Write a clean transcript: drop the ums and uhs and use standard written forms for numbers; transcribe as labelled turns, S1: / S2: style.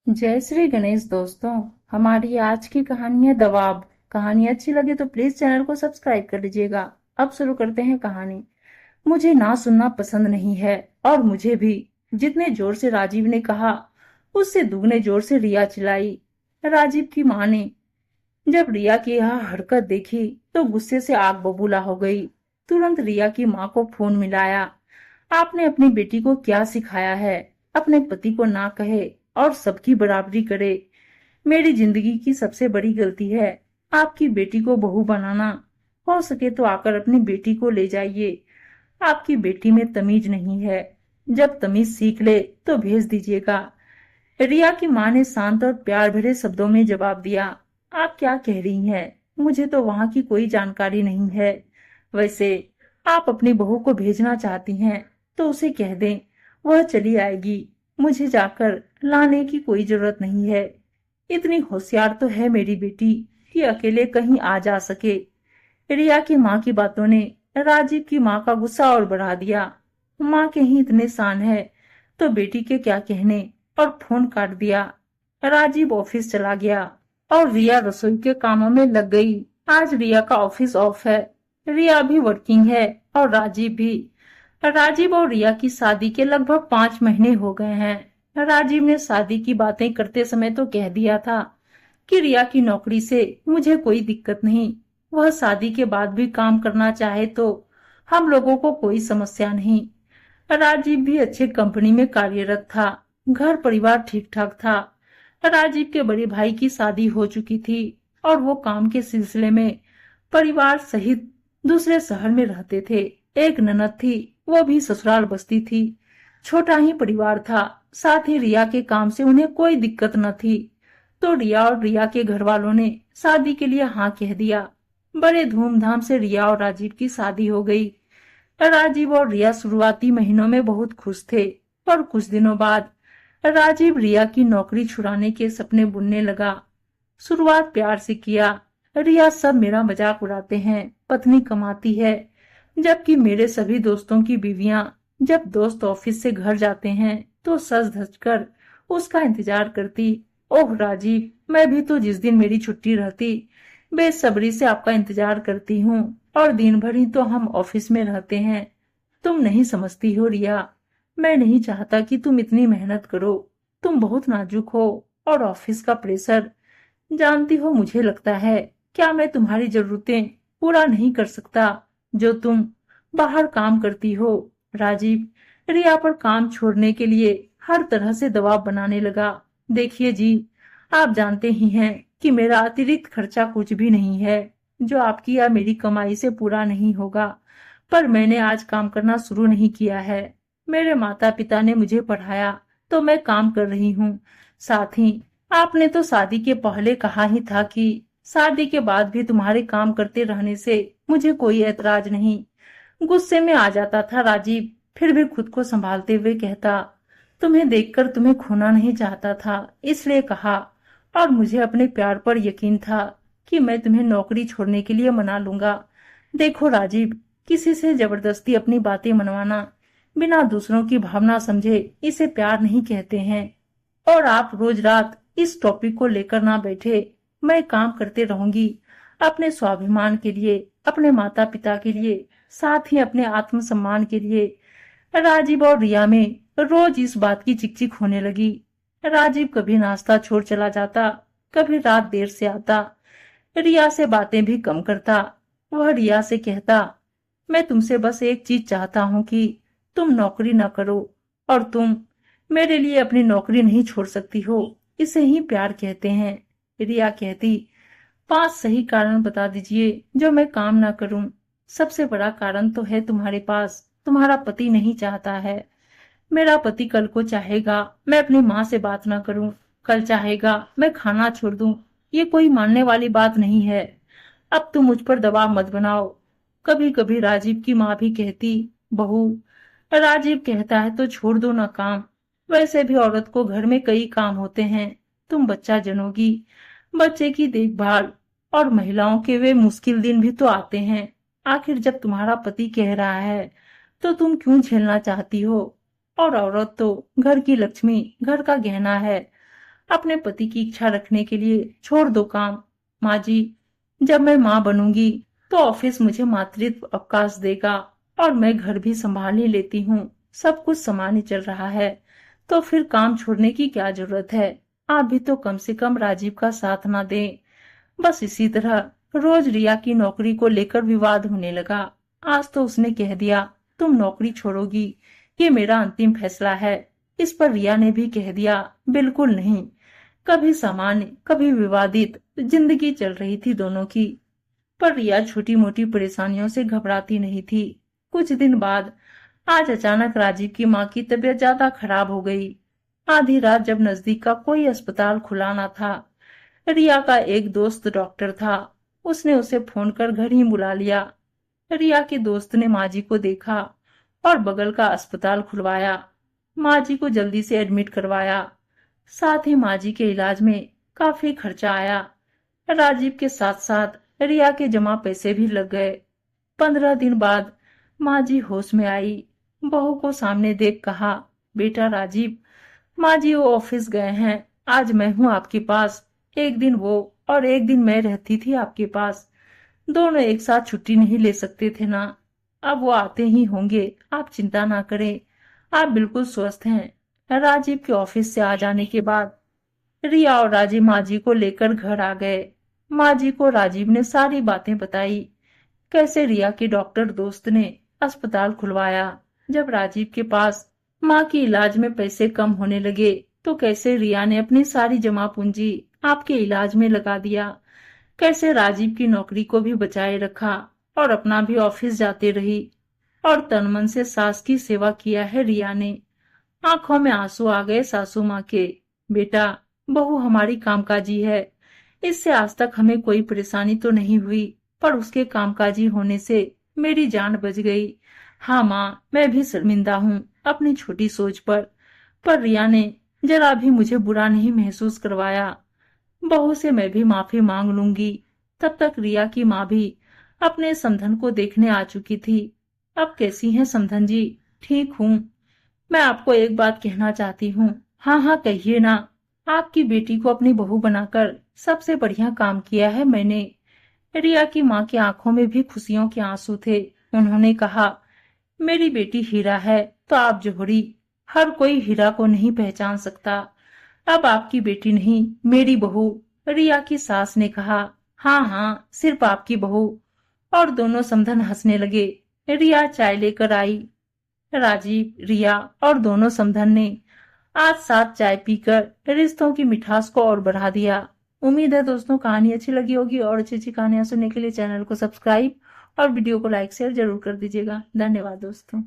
S1: जय श्री गणेश दोस्तों। हमारी आज की कहानी है दवाब। कहानी अच्छी लगे तो प्लीज चैनल को सब्सक्राइब कर लीजिएगा। अब शुरू करते हैं कहानी। मुझे ना सुनना पसंद नहीं है, और मुझे भी। जितने जोर से राजीव ने कहा, उससे दुगने जोर से रिया चिल्लाई। राजीव की माँ ने जब रिया की यह हरकत देखी तो गुस्से से आग बबूला हो गई। तुरंत रिया की माँ को फोन मिलाया। आपने अपनी बेटी को क्या सिखाया है? अपने पति को ना कहे और सबकी बराबरी करे। मेरी जिंदगी की सबसे बड़ी गलती है आपकी बेटी को बहू बनाना। हो सके तो आकर अपनी बेटी को ले जाइए। आपकी बेटी में तमीज नहीं है। जब तमीज सीख ले तो भेज दीजिएगा। रिया की माँ ने शांत और प्यार भरे शब्दों में जवाब दिया। आप क्या कह रही हैं? मुझे तो वहाँ की कोई जानकारी नहीं है। वैसे आप अपनी बहू को भेजना चाहती हैं तो उसे कह दें, वह चली आएगी। मुझे जाकर लाने की कोई जरूरत नहीं है। इतनी होशियार तो है मेरी बेटी कि अकेले कहीं आ जा सके। रिया की माँ की बातों ने राजीव की माँ का गुस्सा और बढ़ा दिया। माँ के ही इतने शान है तो बेटी के क्या कहने। और फोन काट दिया। राजीव ऑफिस चला गया और रिया रसोई के कामों में लग गई। आज रिया का ऑफिस ऑफ है। रिया भी वर्किंग है और राजीव भी। राजीव और रिया की शादी के लगभग 5 महीने हो गए हैं। राजीव ने शादी की बातें करते समय तो कह दिया था कि रिया की नौकरी से मुझे कोई दिक्कत नहीं। वह शादी के बाद भी काम करना चाहे तो हम लोगों को कोई समस्या नहीं। राजीव भी अच्छे कंपनी में कार्यरत था। घर परिवार ठीक ठाक था। राजीव के बड़े भाई की शादी हो चुकी थी और वो काम के सिलसिले में परिवार सहित दूसरे शहर में रहते थे। एक ननद थी, वो भी ससुराल बसती थी। छोटा ही परिवार था। साथ ही रिया के काम से उन्हें कोई दिक्कत न थी। तो रिया और रिया के घर वालों ने शादी के लिए हाँ कह दिया। बड़े धूमधाम से रिया और राजीव की शादी हो गई। राजीव और रिया शुरुआती महीनों में बहुत खुश थे, पर कुछ दिनों बाद राजीव रिया की नौकरी छुड़ाने के सपने बुनने लगा। शुरुआत प्यार से किया। रिया सब मेरा मजाक उड़ाते हैं, पत्नी कमाती है, जबकि मेरे सभी दोस्तों की बीवियां जब दोस्त ऑफिस से घर जाते हैं तो सज धज कर उसका इंतजार करती। ओह राजीव, मैं भी तो जिस दिन मेरी छुट्टी रहती बेसब्री से आपका इंतजार करती हूँ। और दिन भर ही तो हम ऑफिस में रहते हैं। तुम नहीं समझती हो रिया, मैं नहीं चाहता कि तुम इतनी मेहनत करो। तुम बहुत नाजुक हो और ऑफिस का प्रेशर। जानती हो, मुझे लगता है क्या मैं तुम्हारी जरूरतें पूरा नहीं कर सकता जो तुम बाहर काम करती हो। राजीव रिया पर काम छोड़ने के लिए हर तरह से दबाव बनाने लगा। देखिए जी, आप जानते ही हैं कि मेरा अतिरिक्त खर्चा कुछ भी नहीं है जो आपकी या मेरी कमाई से पूरा नहीं होगा। पर मैंने आज काम करना शुरू नहीं किया है। मेरे माता पिता ने मुझे पढ़ाया तो मैं काम कर रही हूँ। साथ ही आपने तो शादी के पहले कहा ही था कि शादी के बाद भी तुम्हारे काम करते रहने से मुझे कोई ऐतराज नहीं। गुस्से में आ जाता था राजीव, फिर भी खुद को संभालते हुए कहता, तुम्हें देखकर तुम्हें खोना नहीं चाहता था, इसलिए कहा। और मुझे अपने प्यार पर यकीन था कि मैं तुम्हें नौकरी छोड़ने के लिए मना लूंगा। देखो राजीव, किसी से जबरदस्ती अपनी बातें मनवाना बिना दूसरों की भावना समझे, इसे प्यार नहीं कहते हैं। और आप रोज रात इस टॉपिक को लेकर ना बैठे। मैं काम करते रहूंगी, अपने स्वाभिमान के लिए, अपने माता पिता के लिए, साथ ही अपने आत्मसम्मान के लिए। राजीव और रिया में रोज इस बात की चिकचिक होने लगी। राजीव कभी नाश्ता छोड़ चला जाता, कभी रात देर से आता। रिया से बातें भी कम करता। वह रिया से कहता, मैं तुमसे बस एक चीज चाहता हूँ कि तुम नौकरी न करो। और तुम मेरे लिए अपनी नौकरी नहीं छोड़ सकती हो, इसे ही प्यार कहते हैं। रिया कहती, 5 सही कारण बता दीजिए जो मैं काम ना करूं। सबसे बड़ा कारण तो है तुम्हारे पास, तुम्हारा पति नहीं चाहता है। मेरा पति कल को चाहेगा मैं अपनी माँ से बात ना करूं, कल चाहेगा मैं खाना छोड़ दूं। ये कोई मानने वाली बात नहीं है। अब तुम मुझ पर दबाव मत बनाओ। कभी कभी राजीव की माँ भी कहती, बहू, राजीव कहता है तो छोड़ दो ना काम। वैसे भी औरत को घर में कई काम होते हैं। तुम बच्चा जनोगी, बच्चे की देखभाल, और महिलाओं के वे मुश्किल दिन भी तो आते हैं। आखिर जब तुम्हारा पति कह रहा है तो तुम क्यों झेलना चाहती हो? और औरत तो घर की लक्ष्मी, घर का गहना है। अपने पति की इच्छा रखने के लिए छोड़ दो काम। माँ जी, जब मैं माँ बनूंगी तो ऑफिस मुझे मातृत्व अवकाश देगा और मैं घर भी संभाल ही लेती हूँ। सब कुछ सामान्य चल रहा है तो फिर काम छोड़ने की क्या जरूरत है। आप भी तो कम से कम राजीव का साथ ना दें। बस इसी तरह रोज रिया की नौकरी को लेकर विवाद होने लगा। आज तो उसने कह दिया तुम नौकरी छोड़ोगी, ये मेरा अंतिम फैसला है। इस पर रिया ने भी कह दिया बिल्कुल नहीं। कभी सामान्य कभी विवादित जिंदगी चल रही थी दोनों की। पर रिया छोटी मोटी परेशानियों से घबराती नहीं थी। कुछ दिन बाद आज अचानक राजीव की माँ की तबीयत ज्यादा खराब हो गई। आधी रात जब नजदीक का कोई अस्पताल खुला ना था, रिया का एक दोस्त डॉक्टर था। उसने उसे फोन कर घर ही बुला लिया। रिया के दोस्त ने माँ जी को देखा और बगल का अस्पताल खुलवाया। माँ जी को जल्दी से एडमिट करवाया। साथ ही माँ जी के इलाज में काफी खर्चा आया। राजीव के साथ साथ रिया के जमा पैसे भी लग गए। 15 दिन बाद माँ जी होश में आई। बहू को सामने देख कहा, बेटा राजीव, माँ जी वो ऑफिस गए हैं, आज मैं हूँ आपके पास। एक दिन वो और एक दिन मैं रहती थी आपके पास। दोनों एक साथ छुट्टी नहीं ले सकते थे ना। अब वो आते ही होंगे, आप चिंता ना करें। आप बिल्कुल स्वस्थ हैं। राजीव के ऑफिस से आ जाने के बाद रिया और राजीव माँ जी को लेकर घर आ गए। माँ जी को राजीव ने सारी बातें बताई। कैसे रिया के डॉक्टर दोस्त ने अस्पताल खुलवाया। जब राजीव के पास माँ के इलाज में पैसे कम होने लगे तो कैसे रिया ने अपनी सारी जमा पूंजी आपके इलाज में लगा दिया। कैसे राजीव की नौकरी को भी बचाए रखा और अपना भी ऑफिस जाते रही और तन मन से सास की सेवा किया है रिया ने। आंखों में आंसू आ गए सासू माँ के। बेटा, बहू हमारी कामकाजी है, इससे आज तक हमें कोई परेशानी तो नहीं हुई, पर उसके कामकाजी होने से मेरी जान बच गई। हाँ माँ, मैं भी शर्मिंदा हूँ अपनी छोटी सोच पर रिया ने जरा भी मुझे बुरा नहीं महसूस करवाया। बहू से मैं भी माफी मांग लूंगी। तब तक रिया की माँ भी अपने समधन को देखने आ चुकी थी। अब कैसी हैं समधन जी? ठीक हूँ। मैं आपको एक बात कहना चाहती हूँ। हाँ हाँ कहिए ना। आपकी बेटी को अपनी बहू बनाकर सबसे बढ़िया काम किया है मैंने। रिया की माँ की आंखों में भी खुशियों के आंसू थे। उन्होंने कहा, मेरी बेटी हीरा है तो आप जौहरी। हर कोई हीरा को नहीं पहचान सकता। अब आपकी बेटी नहीं, मेरी बहू। रिया की सास ने कहा, हाँ हाँ सिर्फ आपकी बहू। और दोनों समधन हंसने लगे। रिया चाय लेकर आई। राजीव, रिया और दोनों समधन ने आज साथ चाय पीकर रिश्तों की मिठास को और बढ़ा दिया। उम्मीद है दोस्तों कहानी अच्छी लगी होगी और अच्छी अच्छी कहानियां सुनने के लिए चैनल को सब्सक्राइब और वीडियो को लाइक शेयर जरूर कर दीजिएगा। धन्यवाद दोस्तों।